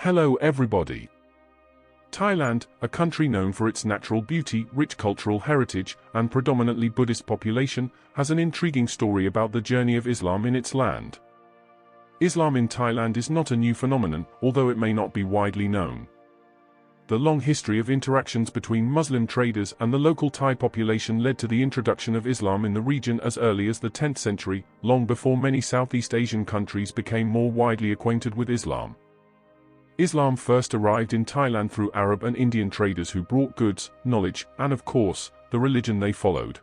Hello everybody. Thailand, a country known for its natural beauty, rich cultural heritage, and predominantly Buddhist population, has an intriguing story about the journey of Islam in its land. Islam in Thailand is not a new phenomenon, although it may not be widely known. The long history of interactions between Muslim traders and the local Thai population led to the introduction of Islam in the region as early as the 10th century, long before many Southeast Asian countries became more widely acquainted with Islam. Islam first arrived in Thailand through Arab and Indian traders who brought goods, knowledge, and of course, the religion they followed.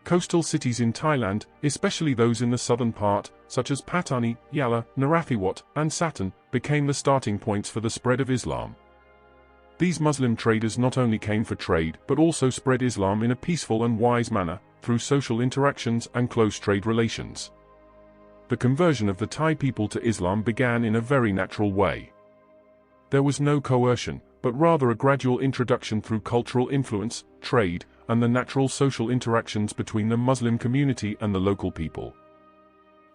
Coastal cities in Thailand, especially those in the southern part, such as Pattani, Yala, Narathiwat, and Satan, became the starting points for the spread of Islam. These Muslim traders not only came for trade but also spread Islam in a peaceful and wise manner, through social interactions and close trade relations. The conversion of the Thai people to Islam began in a very natural way. There was no coercion, but rather a gradual introduction through cultural influence, trade, and the natural social interactions between the Muslim community and the local people.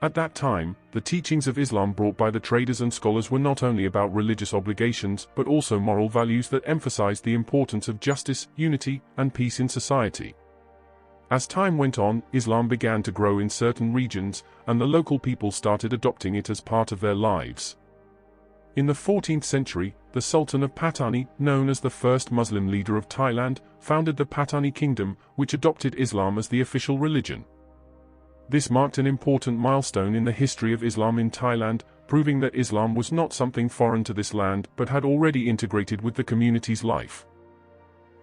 At that time, the teachings of Islam brought by the traders and scholars were not only about religious obligations but also moral values that emphasized the importance of justice, unity, and peace in society. As time went on, Islam began to grow in certain regions, and the local people started adopting it as part of their lives. In the 14th century, the Sultan of Pattani, known as the first Muslim leader of Thailand, founded the Pattani Kingdom, which adopted Islam as the official religion. This marked an important milestone in the history of Islam in Thailand, proving that Islam was not something foreign to this land but had already integrated with the community's life.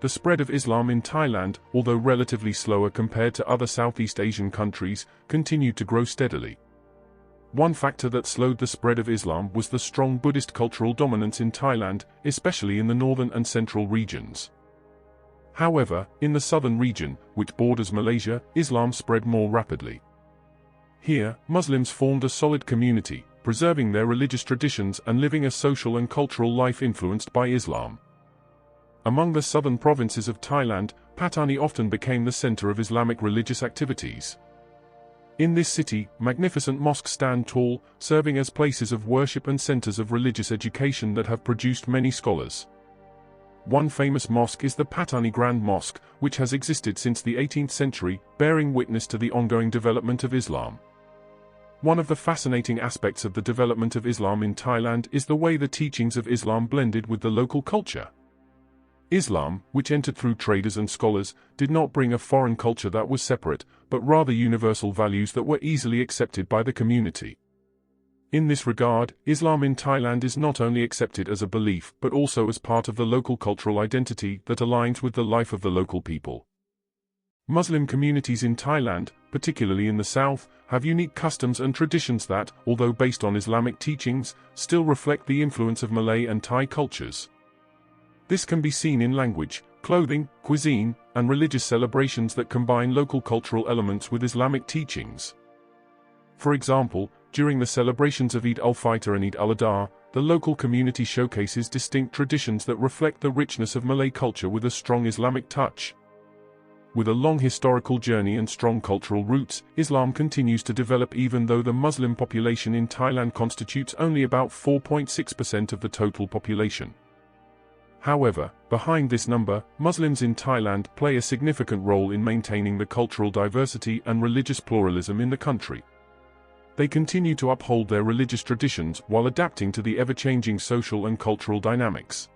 The spread of Islam in Thailand, although relatively slower compared to other Southeast Asian countries, continued to grow steadily. One factor that slowed the spread of Islam was the strong Buddhist cultural dominance in Thailand, especially in the northern and central regions. However, in the southern region, which borders Malaysia, Islam spread more rapidly. Here, Muslims formed a solid community, preserving their religious traditions and living a social and cultural life influenced by Islam. Among the southern provinces of Thailand, Pattani often became the center of Islamic religious activities. In this city, magnificent mosques stand tall, serving as places of worship and centers of religious education that have produced many scholars. One famous mosque is the Pattani Grand Mosque, which has existed since the 18th century, bearing witness to the ongoing development of Islam. One of the fascinating aspects of the development of Islam in Thailand is the way the teachings of Islam blended with the local culture. Islam, which entered through traders and scholars, did not bring a foreign culture that was separate, but rather universal values that were easily accepted by the community. In this regard, Islam in Thailand is not only accepted as a belief but also as part of the local cultural identity that aligns with the life of the local people. Muslim communities in Thailand, particularly in the south, have unique customs and traditions that, although based on Islamic teachings, still reflect the influence of Malay and Thai cultures. This can be seen in language, clothing, cuisine, and religious celebrations that combine local cultural elements with Islamic teachings. For example, during the celebrations of Eid al-Fitr and Eid al-Adha, the local community showcases distinct traditions that reflect the richness of Malay culture with a strong Islamic touch. With a long historical journey and strong cultural roots, Islam continues to develop even though the Muslim population in Thailand constitutes only about 4.6% of the total population. However, behind this number, Muslims in Thailand play a significant role in maintaining the cultural diversity and religious pluralism in the country. They continue to uphold their religious traditions while adapting to the ever-changing social and cultural dynamics.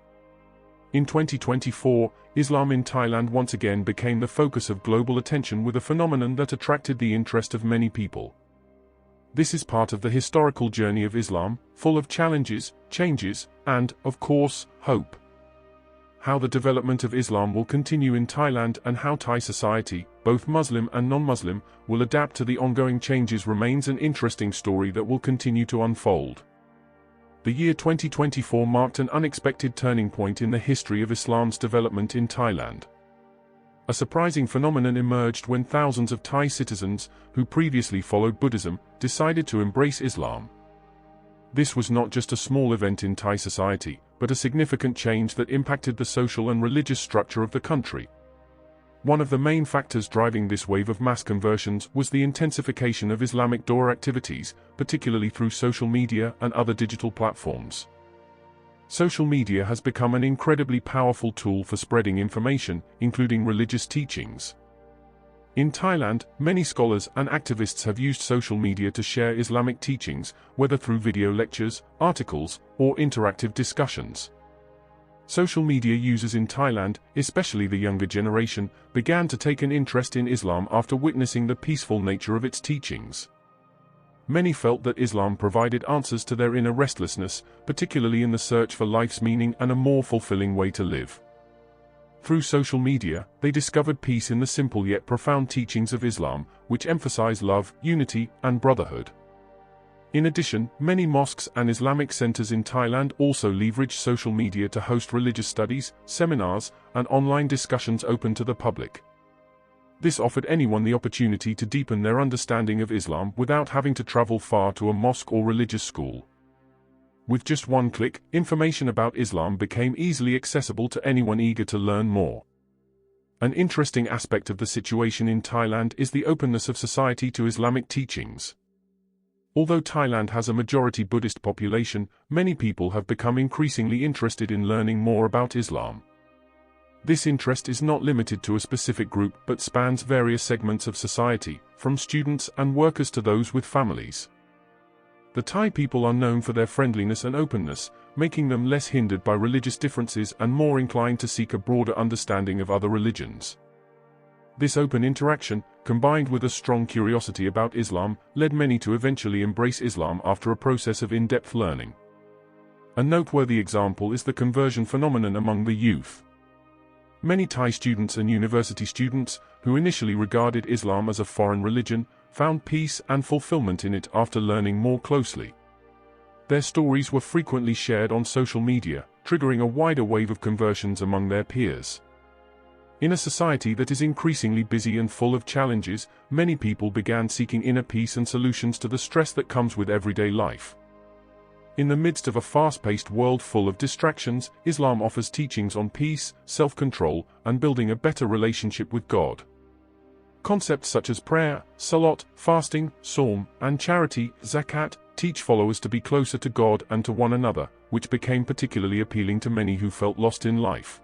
In 2024, Islam in Thailand once again became the focus of global attention with a phenomenon that attracted the interest of many people. This is part of the historical journey of Islam, full of challenges, changes, and, of course, hope. How the development of Islam will continue in Thailand and how Thai society, both Muslim and non-Muslim, will adapt to the ongoing changes remains an interesting story that will continue to unfold. The year 2024 marked an unexpected turning point in the history of Islam's development in Thailand. A surprising phenomenon emerged when thousands of Thai citizens, who previously followed Buddhism, decided to embrace Islam. This was not just a small event in Thai society, but a significant change that impacted the social and religious structure of the country. One of the main factors driving this wave of mass conversions was the intensification of Islamic Dawah activities, particularly through social media and other digital platforms. Social media has become an incredibly powerful tool for spreading information, including religious teachings. In Thailand, many scholars and activists have used social media to share Islamic teachings, whether through video lectures, articles, or interactive discussions. Social media users in Thailand, especially the younger generation, began to take an interest in Islam after witnessing the peaceful nature of its teachings. Many felt that Islam provided answers to their inner restlessness, particularly in the search for life's meaning and a more fulfilling way to live. Through social media, they discovered peace in the simple yet profound teachings of Islam, which emphasize love, unity, and brotherhood. In addition, many mosques and Islamic centers in Thailand also leverage social media to host religious studies, seminars, and online discussions open to the public. This offered anyone the opportunity to deepen their understanding of Islam without having to travel far to a mosque or religious school. With just one click, information about Islam became easily accessible to anyone eager to learn more. An interesting aspect of the situation in Thailand is the openness of society to Islamic teachings. Although Thailand has a majority Buddhist population, many people have become increasingly interested in learning more about Islam. This interest is not limited to a specific group but spans various segments of society, from students and workers to those with families. The Thai people are known for their friendliness and openness, making them less hindered by religious differences and more inclined to seek a broader understanding of other religions. This open interaction, combined with a strong curiosity about Islam, led many to eventually embrace Islam after a process of in-depth learning. A noteworthy example is the conversion phenomenon among the youth. Many Thai students and university students, who initially regarded Islam as a foreign religion, found peace and fulfillment in it after learning more closely. Their stories were frequently shared on social media, triggering a wider wave of conversions among their peers. In a society that is increasingly busy and full of challenges, many people began seeking inner peace and solutions to the stress that comes with everyday life. In the midst of a fast-paced world full of distractions, Islam offers teachings on peace, self-control, and building a better relationship with God. Concepts such as prayer, salat, fasting, saum, and charity, zakat, teach followers to be closer to God and to one another, which became particularly appealing to many who felt lost in life.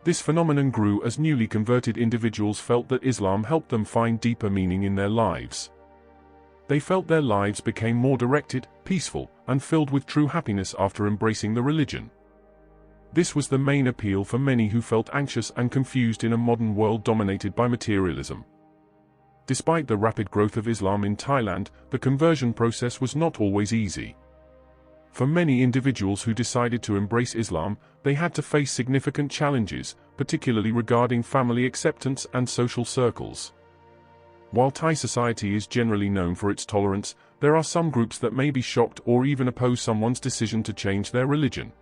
This phenomenon grew as newly converted individuals felt that Islam helped them find deeper meaning in their lives. They felt their lives became more directed, peaceful, and filled with true happiness after embracing the religion. This was the main appeal for many who felt anxious and confused in a modern world dominated by materialism. Despite the rapid growth of Islam in Thailand, the conversion process was not always easy. For many individuals who decided to embrace Islam, they had to face significant challenges, particularly regarding family acceptance and social circles. While Thai society is generally known for its tolerance, there are some groups that may be shocked or even oppose someone's decision to change their religion.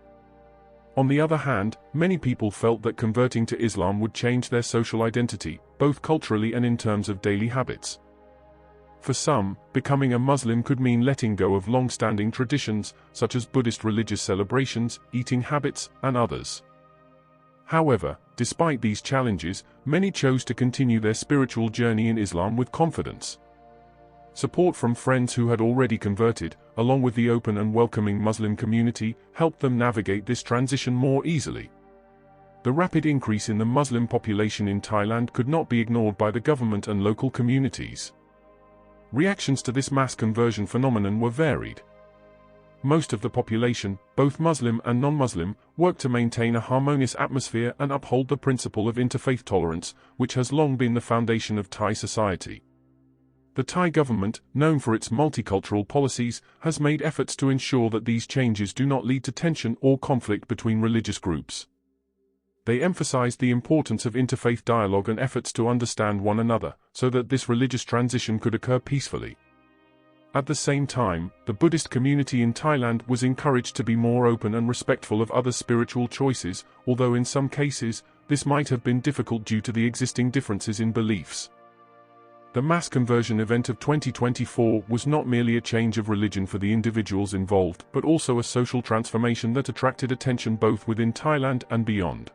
On the other hand, many people felt that converting to Islam would change their social identity, both culturally and in terms of daily habits. For some, becoming a Muslim could mean letting go of long-standing traditions, such as Buddhist religious celebrations, eating habits, and others. However, despite these challenges, many chose to continue their spiritual journey in Islam with confidence. Support from friends who had already converted, along with the open and welcoming Muslim community, helped them navigate this transition more easily. The rapid increase in the Muslim population in Thailand could not be ignored by the government and local communities. Reactions to this mass conversion phenomenon were varied. Most of the population, both Muslim and non-Muslim, worked to maintain a harmonious atmosphere and uphold the principle of interfaith tolerance, which has long been the foundation of Thai society. The Thai government, known for its multicultural policies, has made efforts to ensure that these changes do not lead to tension or conflict between religious groups. They emphasized the importance of interfaith dialogue and efforts to understand one another, so that this religious transition could occur peacefully. At the same time, the Buddhist community in Thailand was encouraged to be more open and respectful of other spiritual choices, although in some cases, this might have been difficult due to the existing differences in beliefs. The mass conversion event of 2024 was not merely a change of religion for the individuals involved, but also a social transformation that attracted attention both within Thailand and beyond.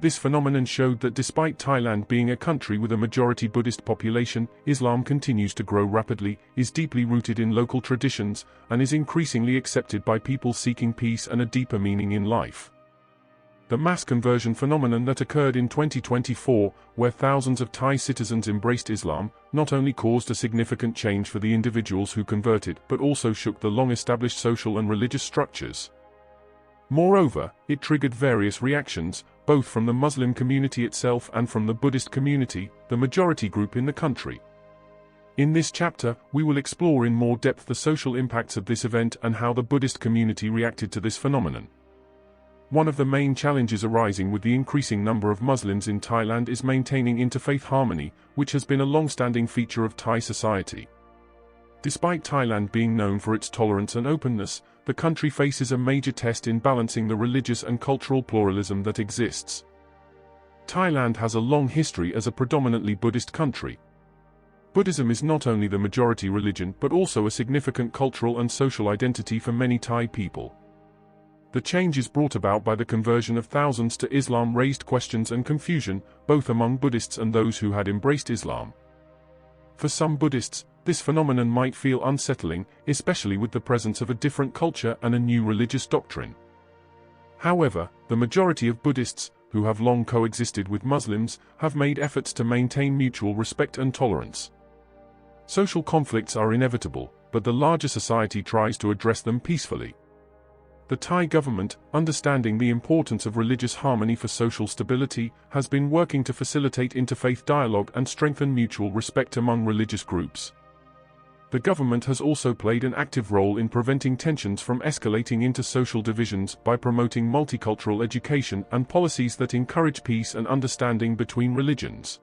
This phenomenon showed that despite Thailand being a country with a majority Buddhist population, Islam continues to grow rapidly, is deeply rooted in local traditions, and is increasingly accepted by people seeking peace and a deeper meaning in life. The mass conversion phenomenon that occurred in 2024, where thousands of Thai citizens embraced Islam, not only caused a significant change for the individuals who converted, but also shook the long-established social and religious structures. Moreover, it triggered various reactions, both from the Muslim community itself and from the Buddhist community, the majority group in the country. In this chapter, we will explore in more depth the social impacts of this event and how the Buddhist community reacted to this phenomenon. One of the main challenges arising with the increasing number of Muslims in Thailand is maintaining interfaith harmony, which has been a long-standing feature of Thai society. Despite Thailand being known for its tolerance and openness, the country faces a major test in balancing the religious and cultural pluralism that exists. Thailand has a long history as a predominantly Buddhist country. Buddhism is not only the majority religion but also a significant cultural and social identity for many Thai people. The changes brought about by the conversion of thousands to Islam raised questions and confusion, both among Buddhists and those who had embraced Islam. For some Buddhists, this phenomenon might feel unsettling, especially with the presence of a different culture and a new religious doctrine. However, the majority of Buddhists, who have long coexisted with Muslims, have made efforts to maintain mutual respect and tolerance. Social conflicts are inevitable, but the larger society tries to address them peacefully. The Thai government, understanding the importance of religious harmony for social stability, has been working to facilitate interfaith dialogue and strengthen mutual respect among religious groups. The government has also played an active role in preventing tensions from escalating into social divisions by promoting multicultural education and policies that encourage peace and understanding between religions.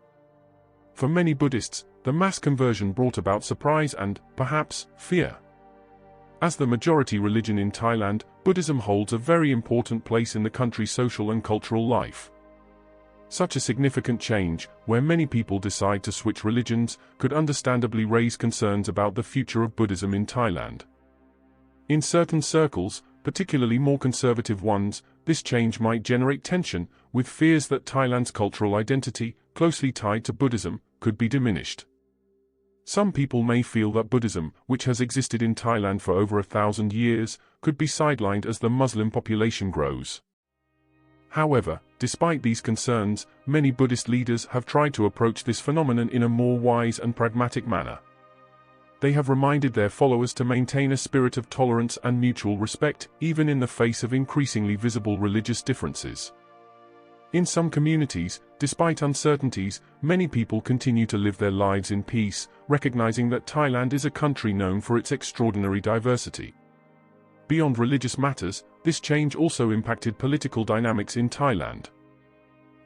For many Buddhists, the mass conversion brought about surprise and, perhaps, fear. As the majority religion in Thailand, Buddhism holds a very important place in the country's social and cultural life. Such a significant change, where many people decide to switch religions, could understandably raise concerns about the future of Buddhism in Thailand. In certain circles, particularly more conservative ones, this change might generate tension, with fears that Thailand's cultural identity, closely tied to Buddhism, could be diminished. Some people may feel that Buddhism, which has existed in Thailand for over 1,000 years, could be sidelined as the Muslim population grows. However, despite these concerns, many Buddhist leaders have tried to approach this phenomenon in a more wise and pragmatic manner. They have reminded their followers to maintain a spirit of tolerance and mutual respect, even in the face of increasingly visible religious differences. In some communities, despite uncertainties, many people continue to live their lives in peace, recognizing that Thailand is a country known for its extraordinary diversity. Beyond religious matters, this change also impacted political dynamics in Thailand.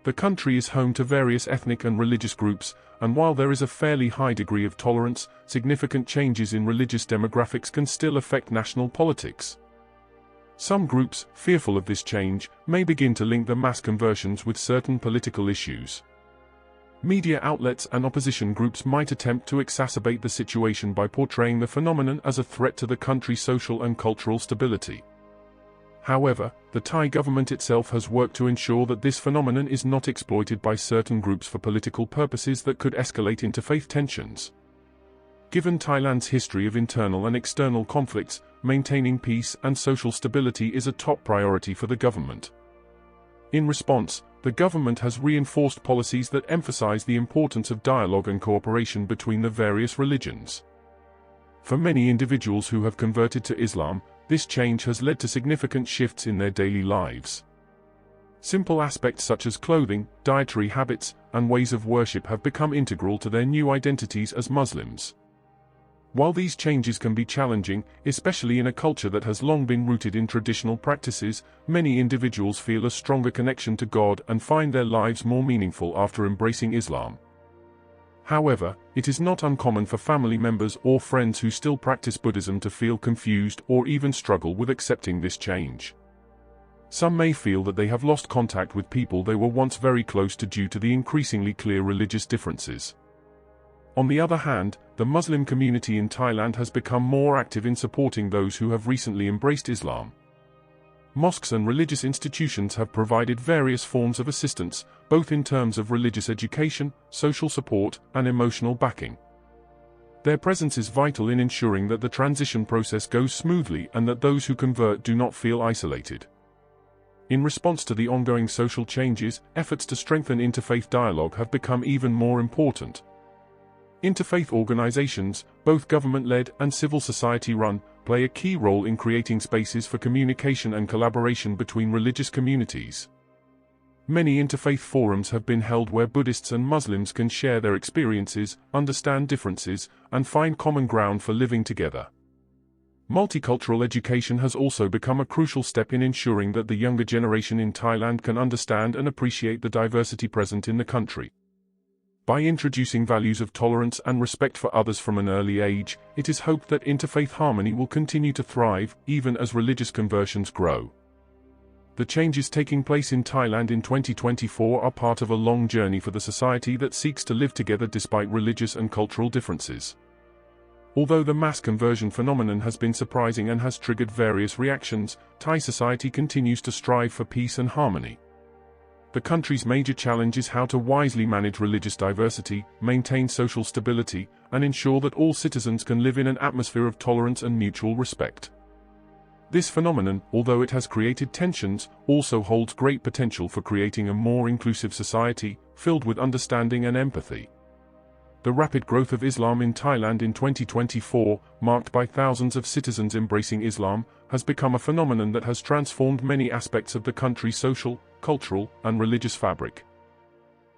The country is home to various ethnic and religious groups, and while there is a fairly high degree of tolerance, significant changes in religious demographics can still affect national politics. Some groups, fearful of this change, may begin to link the mass conversions with certain political issues. Media outlets and opposition groups might attempt to exacerbate the situation by portraying the phenomenon as a threat to the country's social and cultural stability. However, the Thai government itself has worked to ensure that this phenomenon is not exploited by certain groups for political purposes that could escalate into faith tensions. Given Thailand's history of internal and external conflicts, maintaining peace and social stability is a top priority for the government. In response, the government has reinforced policies that emphasize the importance of dialogue and cooperation between the various religions. For many individuals who have converted to Islam, this change has led to significant shifts in their daily lives. Simple aspects such as clothing, dietary habits, and ways of worship have become integral to their new identities as Muslims. While these changes can be challenging, especially in a culture that has long been rooted in traditional practices, many individuals feel a stronger connection to God and find their lives more meaningful after embracing Islam. However, it is not uncommon for family members or friends who still practice Buddhism to feel confused or even struggle with accepting this change. Some may feel that they have lost contact with people they were once very close to due to the increasingly clear religious differences. On the other hand, the Muslim community in Thailand has become more active in supporting those who have recently embraced Islam. mosques and religious institutions have provided various forms of assistance, both in terms of religious education, social support, and emotional backing. Their presence is vital in ensuring that the transition process goes smoothly and that those who convert do not feel isolated. In response to the ongoing social changes, efforts to strengthen interfaith dialogue have become even more important. Interfaith organizations, both government-led and civil society-run, play a key role in creating spaces for communication and collaboration between religious communities. Many interfaith forums have been held where Buddhists and Muslims can share their experiences, understand differences, and find common ground for living together. Multicultural education has also become a crucial step in ensuring that the younger generation in Thailand can understand and appreciate the diversity present in the country. By introducing values of tolerance and respect for others from an early age, it is hoped that interfaith harmony will continue to thrive, even as religious conversions grow. The changes taking place in Thailand in 2024 are part of a long journey for the society that seeks to live together despite religious and cultural differences. Although the mass conversion phenomenon has been surprising and has triggered various reactions, Thai society continues to strive for peace and harmony. The country's major challenge is how to wisely manage religious diversity, maintain social stability, and ensure that all citizens can live in an atmosphere of tolerance and mutual respect. This phenomenon, although it has created tensions, also holds great potential for creating a more inclusive society, filled with understanding and empathy. The rapid growth of Islam in Thailand in 2024, marked by thousands of citizens embracing Islam, has become a phenomenon that has transformed many aspects of the country's social, cultural, and religious fabric.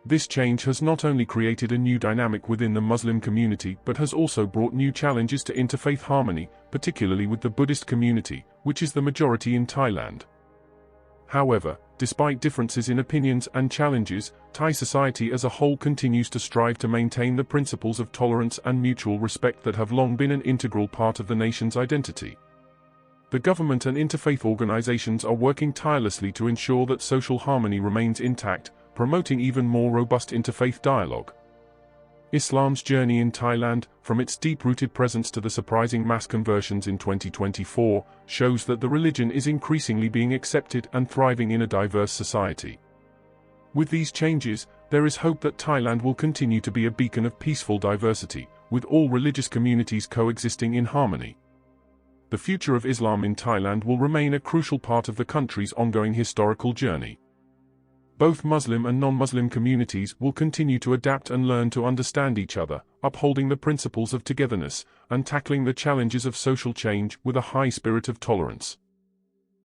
This change has not only created a new dynamic within the Muslim community but has also brought new challenges to interfaith harmony, particularly with the Buddhist community, which is the majority in Thailand. However, despite differences in opinions and challenges, Thai society as a whole continues to strive to maintain the principles of tolerance and mutual respect that have long been an integral part of the nation's identity. The government and interfaith organizations are working tirelessly to ensure that social harmony remains intact, promoting even more robust interfaith dialogue. Islam's journey in Thailand, from its deep-rooted presence to the surprising mass conversions in 2024, shows that the religion is increasingly being accepted and thriving in a diverse society. With these changes, there is hope that Thailand will continue to be a beacon of peaceful diversity, with all religious communities coexisting in harmony. The future of Islam in Thailand will remain a crucial part of the country's ongoing historical journey. Both Muslim and non-Muslim communities will continue to adapt and learn to understand each other, upholding the principles of togetherness, and tackling the challenges of social change with a high spirit of tolerance.